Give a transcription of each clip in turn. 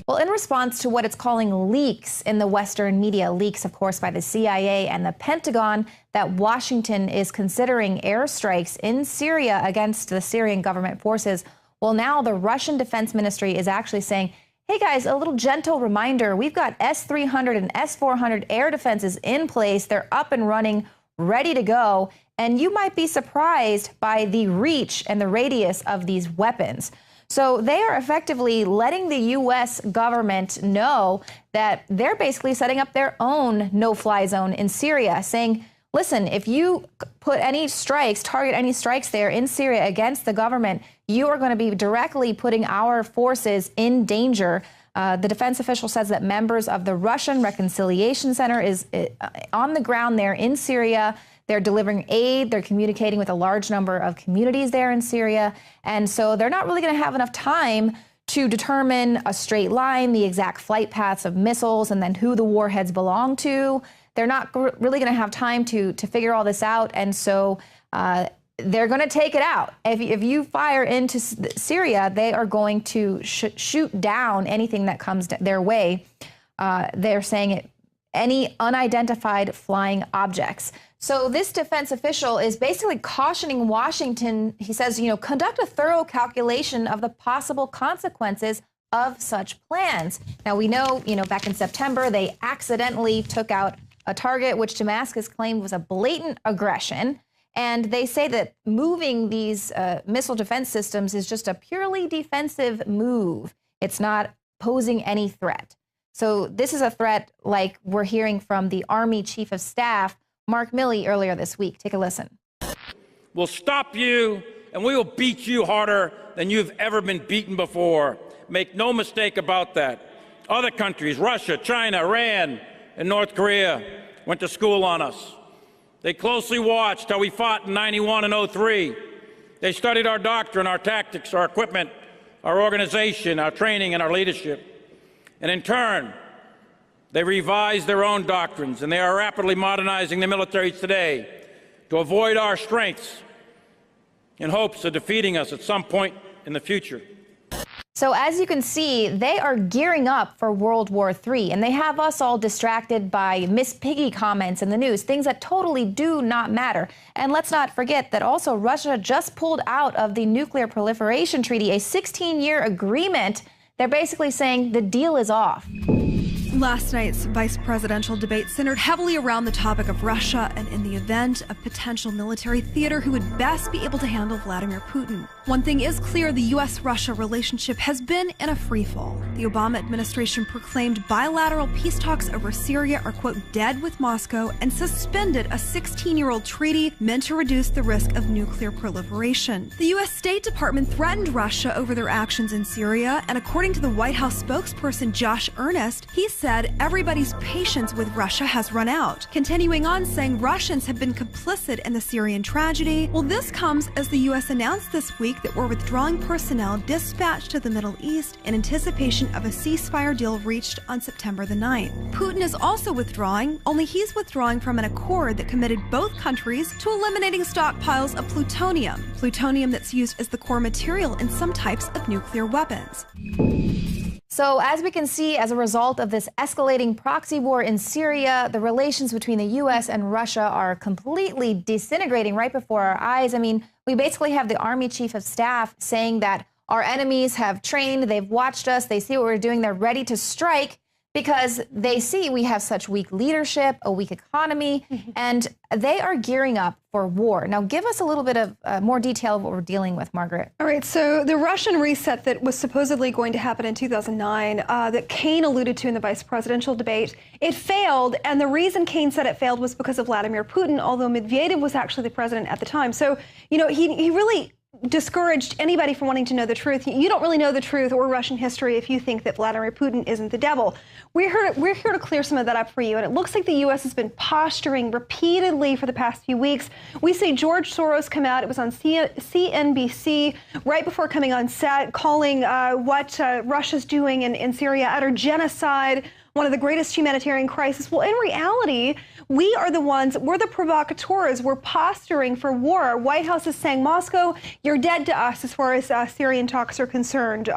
Well, in response to what it's calling leaks in the Western media, leaks, of course, by the CIA and the Pentagon, that Washington is considering airstrikes in Syria against the Syrian government forces. Well, now the Russian Defense Ministry is actually saying, hey, guys, a little gentle reminder. We've got S-300 and S-400 air defenses in place. They're up and running, ready to go. And you might be surprised by the reach and the radius of these weapons. So they are effectively letting the U.S. government know that they're basically setting up their own no-fly zone in Syria, saying, listen, if you put any strikes, target any strikes there in Syria against the government, you are going to be directly putting our forces in danger. The defense official says that members of the Russian Reconciliation Center is on the ground there in Syria. They're delivering aid. They're communicating with a large number of communities there in Syria. And so they're not really going to have enough time to determine a straight line, the exact flight paths of missiles, and then who the warheads belong to. They're not really going to have time to figure all this out. And so they're going to take it out. If you fire into Syria, they are going to shoot down anything that comes their way. They're saying any unidentified flying objects. So this defense official is basically cautioning Washington. He says, conduct a thorough calculation of the possible consequences of such plans. Now, we know, back in September, they accidentally took out a target, which Damascus claimed was a blatant aggression. And they say that moving these missile defense systems is just a purely defensive move. It's not posing any threat. So this is a threat like we're hearing from the Army Chief of Staff, Mark Milley, earlier this week. Take a listen. We'll stop you, and we will beat you harder than you've ever been beaten before. Make no mistake about that. Other countries, Russia, China, Iran, and North Korea, went to school on us. They closely watched how we fought in '91 and '03. They studied our doctrine, our tactics, our equipment, our organization, our training, and our leadership. And in turn, they revised their own doctrines, and they are rapidly modernizing the militaries today to avoid our strengths in hopes of defeating us at some point in the future. So as you can see, they are gearing up for World War III, and they have us all distracted by Miss Piggy comments in the news, things that totally do not matter. And let's not forget that also Russia just pulled out of the Nuclear Proliferation Treaty, a 16-year agreement. They're basically saying the deal is off. Last night's vice presidential debate centered heavily around the topic of Russia and, in the event, a potential military theater who would best be able to handle Vladimir Putin. One thing is clear, the U.S.-Russia relationship has been in a freefall. The Obama administration proclaimed bilateral peace talks over Syria are, quote, dead with Moscow, and suspended a 16-year-old treaty meant to reduce the risk of nuclear proliferation. The U.S. State Department threatened Russia over their actions in Syria, and according to the White House spokesperson Josh Earnest, he said everybody's patience with Russia has run out, continuing on saying Russians have been complicit in the Syrian tragedy. Well, this comes as the U.S. announced this week that we're withdrawing personnel dispatched to the Middle East in anticipation of a ceasefire deal reached on September the 9th. Putin is also withdrawing, only he's withdrawing from an accord that committed both countries to eliminating stockpiles of plutonium that's used as the core material in some types of nuclear weapons. So as we can see, as a result of this escalating proxy war in Syria, the relations between the U.S. and Russia are completely disintegrating right before our eyes. I mean, we basically have the Army Chief of Staff saying that our enemies have trained, they've watched us, they see what we're doing, they're ready to strike because they see we have such weak leadership, a weak economy, and they are gearing up for war. Now, give us a little bit of more detail of what we're dealing with, Margaret. All right, so the Russian reset that was supposedly going to happen in 2009, that Kane alluded to in the vice presidential debate, it failed, and the reason Kane said it failed was because of Vladimir Putin, although Medvedev was actually the president at the time. So, he really discouraged anybody from wanting to know the truth. You don't really know the truth or Russian history if you think that Vladimir Putin isn't the devil. We're here to clear some of that up for you, and it looks like the U.S. has been posturing repeatedly for the past few weeks. We see George Soros come out. It was on CNBC right before coming on set, calling what Russia's doing in Syria utter genocide, one of the greatest humanitarian crises. Well, in reality, we are the ones, we're the provocateurs. We're posturing for war. White House is saying, Moscow, you're dead to us as far as Syrian talks are concerned.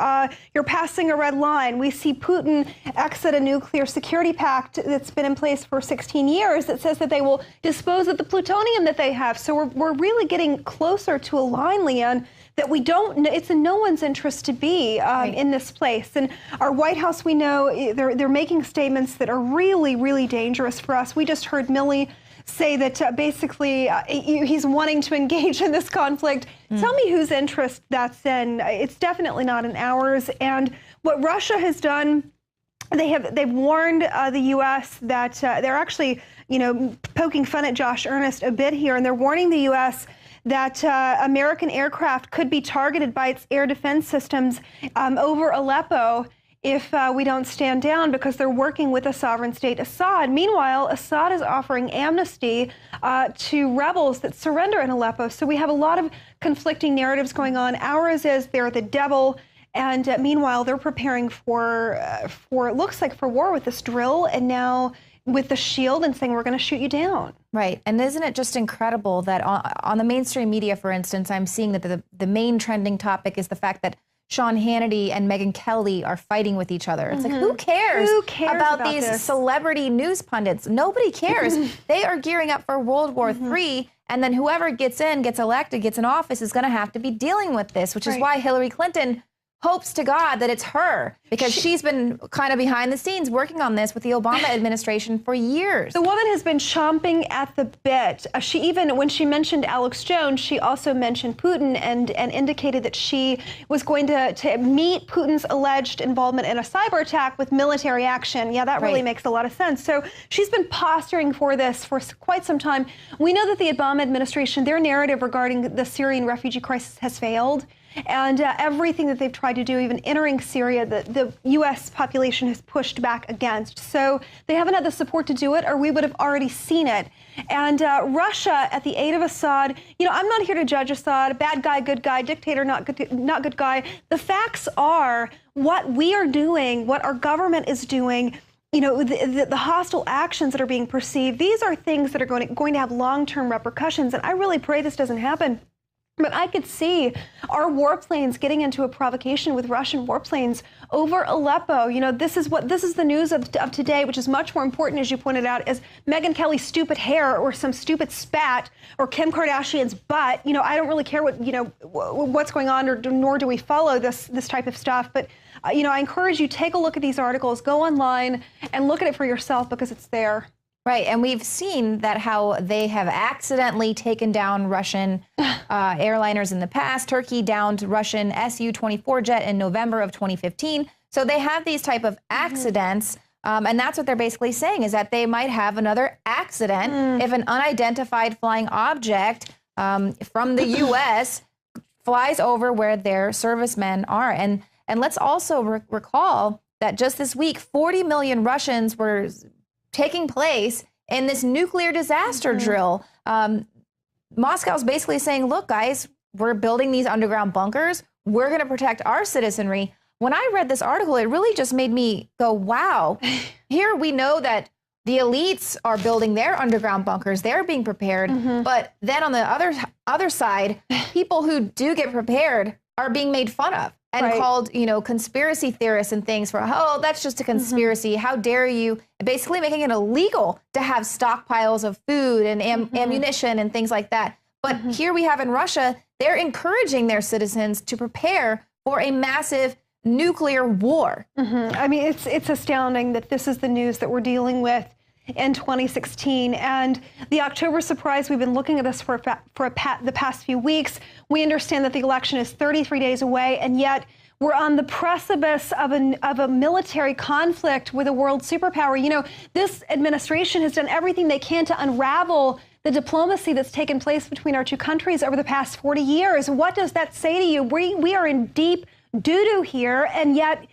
You're passing a red line. We see Putin exit a nuclear security pact that's been in place for 16 years that says that they will dispose of the plutonium that they have. So we're really getting closer to a line, Leanne, that we don't, it's in no one's interest to be in this place. And our White House, we know, they're making statements that are really, really dangerous for us. We just heard Milley say that basically he's wanting to engage in this conflict. Tell me whose interest that's in. It's definitely not in ours. And what Russia has done, they've warned the U.S. that they're actually, poking fun at Josh Earnest a bit here, and they're warning the U.S. that American aircraft could be targeted by its air defense systems over Aleppo if we don't stand down, because they're working with the sovereign state Assad. Meanwhile, Assad is offering amnesty to rebels that surrender in Aleppo. So we have a lot of conflicting narratives going on. Ours is they're the devil. And meanwhile, they're preparing for it looks like for war with this drill, and now with the shield, and saying we're going to shoot you down. Right. And isn't it just incredible that on the mainstream media, for instance, I'm seeing that the main trending topic is the fact that Sean Hannity and Megyn Kelly are fighting with each other. It's like, who cares about these this? Celebrity news pundits? Nobody cares. They are gearing up for World War III. And then whoever gets elected, gets in office is going to have to be dealing with this, which is why Hillary Clinton hopes to God that it's her, because she's been kind of behind the scenes working on this with the Obama administration for years. The woman has been chomping at the bit. She even, when she mentioned Alex Jones, she also mentioned Putin and indicated that she was going to meet Putin's alleged involvement in a cyber attack with military action. Yeah, that really makes a lot of sense. So she's been posturing for this for quite some time. We know that the Obama administration, their narrative regarding the Syrian refugee crisis has failed. And everything that they've tried to do, even entering Syria, the U.S. population has pushed back against. So they haven't had the support to do it, or we would have already seen it. And Russia, at the aid of Assad, I'm not here to judge Assad, bad guy, good guy, dictator, not good guy. The facts are what we are doing, what our government is doing. The hostile actions that are being perceived, these are things that are going to have long-term repercussions. And I really pray this doesn't happen. But I could see our warplanes getting into a provocation with Russian warplanes over Aleppo. This is the news of today, which is much more important, as you pointed out, is Megyn Kelly's stupid hair or some stupid spat or Kim Kardashian's butt. I don't really care what's going on, nor do we follow this type of stuff. But I encourage you, take a look at these articles, go online and look at it for yourself, because it's there. Right, and we've seen that how they have accidentally taken down Russian airliners in the past. Turkey downed Russian Su-24 jet in November of 2015. So they have these type of accidents, and that's what they're basically saying, is that they might have another accident if an unidentified flying object from the U.S. flies over where their servicemen are. And let's also recall that just this week, 40 million Russians were taking place in this nuclear disaster drill. Moscow's basically saying, look, guys, we're building these underground bunkers. We're going to protect our citizenry. When I read this article, it really just made me go, wow. Here we know that the elites are building their underground bunkers. They're being prepared. But then on the other side, people who do get prepared are being made fun of and called, conspiracy theorists and things for, oh, that's just a conspiracy. How dare you? Basically making it illegal to have stockpiles of food and ammunition and things like that. But here we have in Russia, they're encouraging their citizens to prepare for a massive nuclear war. I mean, it's astounding that this is the news that we're dealing with in 2016. And the October surprise, we've been looking at this for the past few weeks. We understand that the election is 33 days away, and yet we're on the precipice of a military conflict with a world superpower. This administration has done everything they can to unravel the diplomacy that's taken place between our two countries over the past 40 years. What does that say to you? We are in deep doo-doo here, and yet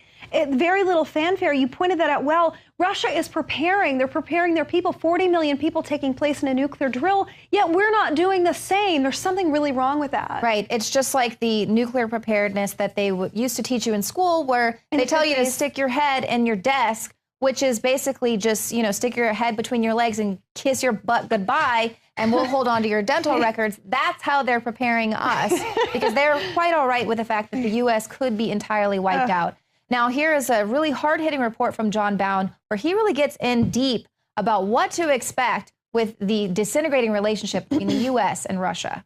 very little fanfare. You pointed that out well. Russia is preparing. They're preparing their people, 40 million people taking place in a nuclear drill, yet we're not doing the same. There's something really wrong with that. Right. It's just like the nuclear preparedness that they used to teach you in school, where they tell you to stick your head in your desk which is basically just, stick your head between your legs and kiss your butt goodbye, and we'll hold on to your dental records. That's how they're preparing us, because they're quite all right with the fact that the U.S. could be entirely wiped out. Now, here is a really hard-hitting report from John Bound, where he really gets in deep about what to expect with the disintegrating relationship between the U.S. and Russia.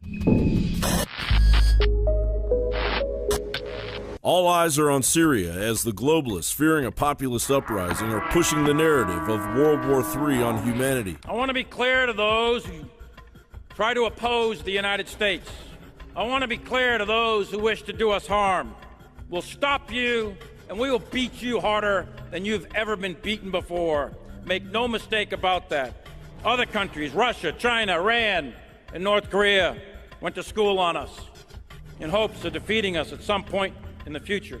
All eyes are on Syria as the globalists, fearing a populist uprising, are pushing the narrative of World War III on humanity. I want to be clear to those who try to oppose the United States. I want to be clear to those who wish to do us harm. We'll stop you, and we will beat you harder than you've ever been beaten before. Make no mistake about that. Other countries, Russia, China, Iran, and North Korea, went to school on us in hopes of defeating us at some point in the future.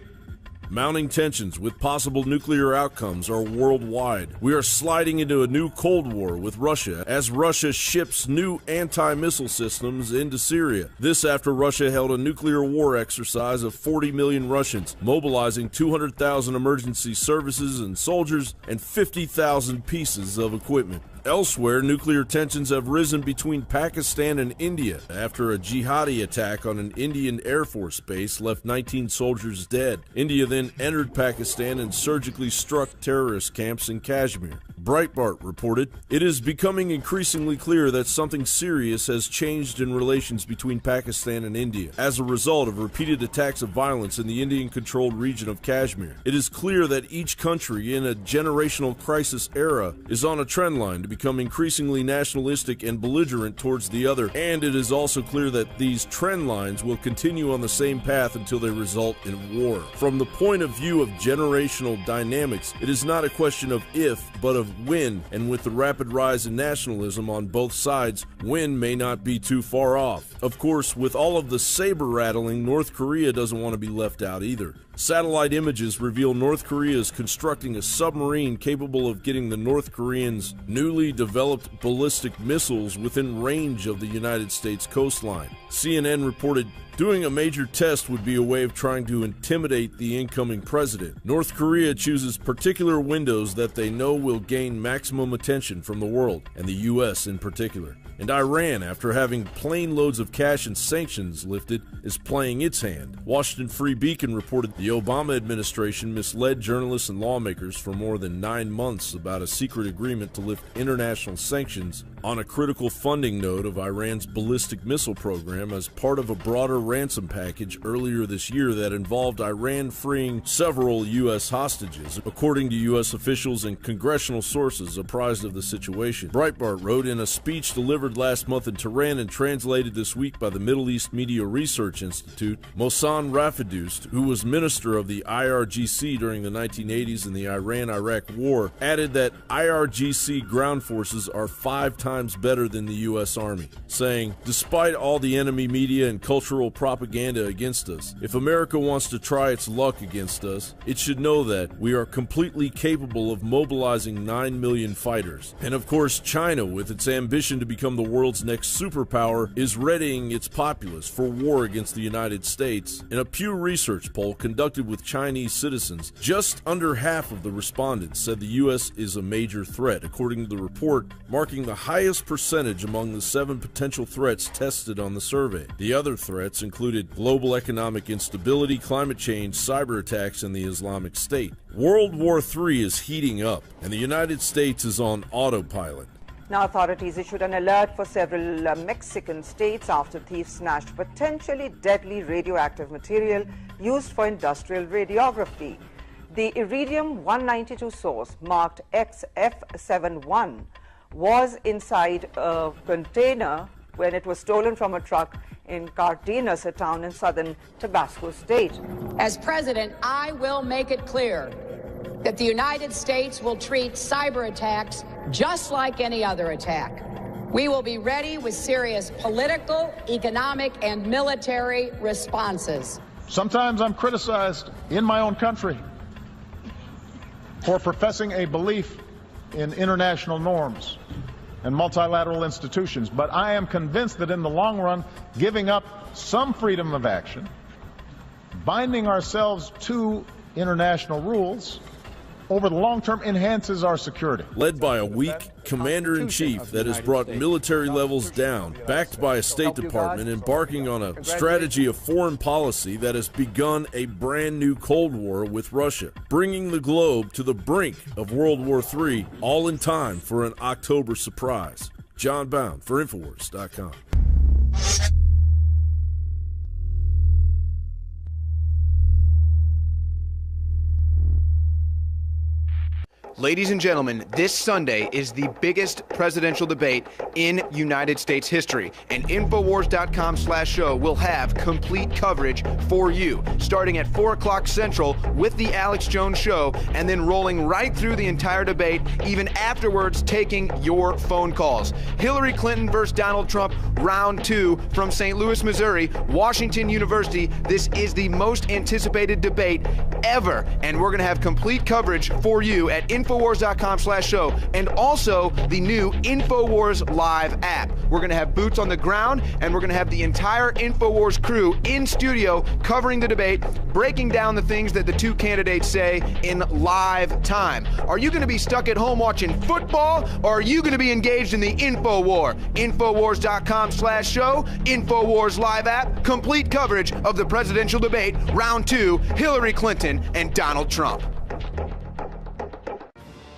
Mounting tensions with possible nuclear outcomes are worldwide. We are sliding into a new Cold War with Russia as Russia ships new anti-missile systems into Syria. This after Russia held a nuclear war exercise of 40 million Russians, mobilizing 200,000 emergency services and soldiers and 50,000 pieces of equipment. Elsewhere, nuclear tensions have risen between Pakistan and India after a jihadi attack on an Indian Air Force base left 19 soldiers dead. India then entered Pakistan and surgically struck terrorist camps in Kashmir. Breitbart reported, "It is becoming increasingly clear that something serious has changed in relations between Pakistan and India as a result of repeated attacks of violence in the Indian-controlled region of Kashmir. It is clear that each country in a generational crisis era is on a trend line to become increasingly nationalistic and belligerent towards the other, and it is also clear that these trend lines will continue on the same path until they result in war. From the point of view of generational dynamics, it is not a question of if, but of when, and with the rapid rise in nationalism on both sides, when may not be too far off. Of course, with all of the saber-rattling, North Korea doesn't want to be left out either. Satellite images reveal North Korea is constructing a submarine capable of getting the North Koreans' newly developed ballistic missiles within range of the United States coastline. CNN reported, "Doing a major test would be a way of trying to intimidate the incoming president. North Korea chooses particular windows that they know will gain maximum attention from the world, and the U.S. in particular. And Iran, after having plane loads of cash and sanctions lifted, is playing its hand." Washington Free Beacon reported the Obama administration misled journalists and lawmakers for more than 9 months about a secret agreement to lift international sanctions on a critical funding node of Iran's ballistic missile program as part of a broader ransom package earlier this year that involved Iran freeing several U.S. hostages, according to U.S. officials and congressional sources apprised of the situation. Breitbart wrote in a speech delivered last month in Tehran and translated this week by the Middle East Media Research Institute, Mohsen Rafidoust, who was minister of the IRGC during the 1980s and the Iran-Iraq War, added that IRGC ground forces are 5 times better than the U.S. Army, saying, "Despite all the enemy media and cultural propaganda against us, if America wants to try its luck against us, it should know that we are completely capable of mobilizing 9 million fighters." And of course, China, with its ambition to become the world's next superpower, is readying its populace for war against the United States. In a Pew Research poll conducted with Chinese citizens, just under half of the respondents said the U.S. is a major threat, according to the report, marking the highest percentage among the 7 potential threats tested on the survey. The other threats included global economic instability, climate change, cyber attacks, and the Islamic State. World War III is heating up, and the United States is on autopilot. Now, authorities issued an alert for several Mexican states after thieves snatched potentially deadly radioactive material used for industrial radiography. The iridium-192 source, marked XF71, was inside a container when it was stolen from a truck in Cardenas, a town in southern Tabasco state. As president, I will make it clear that the United States will treat cyber attacks just like any other attack. We will be ready with serious political, economic, and military responses. Sometimes I'm criticized in my own country for professing a belief in international norms and multilateral institutions, but I am convinced that in the long run, giving up some freedom of action, binding ourselves to international rules, over the long term enhances our security. Led by a weak commander-in-chief that has brought military levels down, backed by a State Department embarking on a strategy of foreign policy that has begun a brand new Cold War with Russia, bringing the globe to the brink of World War III, all in time for an October surprise. John Bound for Infowars.com. Ladies and gentlemen, this Sunday is the biggest presidential debate in United States history, and Infowars.com/show will have complete coverage for you, starting at 4 o'clock Central with the Alex Jones Show, and then rolling right through the entire debate, even afterwards taking your phone calls. Hillary Clinton versus Donald Trump, round 2 from St. Louis, Missouri, Washington University. This is the most anticipated debate ever, and we're going to have complete coverage for you at Infowars.com/show, and also the new Infowars Live app. We're going to have boots on the ground, and we're going to have the entire Infowars crew in studio covering the debate, breaking down the things that the two candidates say in live time. Are you going to be stuck at home watching football, or are you going to be engaged in the Info War? Infowars.com/show, Infowars Live app, complete coverage of the presidential debate, round 2, Hillary Clinton and Donald Trump.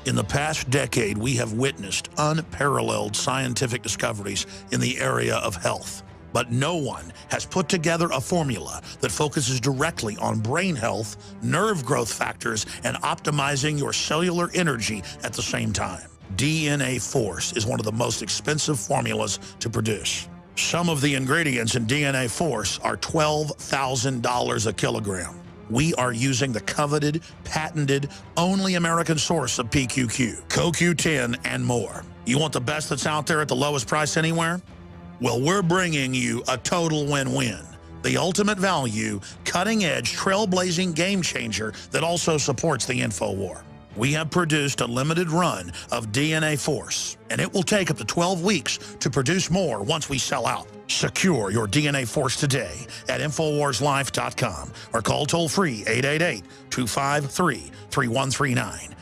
In the past decade, we have witnessed unparalleled scientific discoveries in the area of health. But no one has put together a formula that focuses directly on brain health, nerve growth factors, and optimizing your cellular energy at the same time. DNA Force is one of the most expensive formulas to produce. Some of the ingredients in DNA Force are $12,000 a kilogram. We are using the coveted, patented, only American source of PQQ, CoQ10, and more. You want the best that's out there at the lowest price anywhere? Well, we're bringing you a total win-win. The ultimate value, cutting-edge, trailblazing game changer that also supports the InfoWar. We have produced a limited run of DNA Force, and it will take up to 12 weeks to produce more once we sell out. Secure your DNA Force today at InfoWarsLife.com or call toll-free 888-253-3139.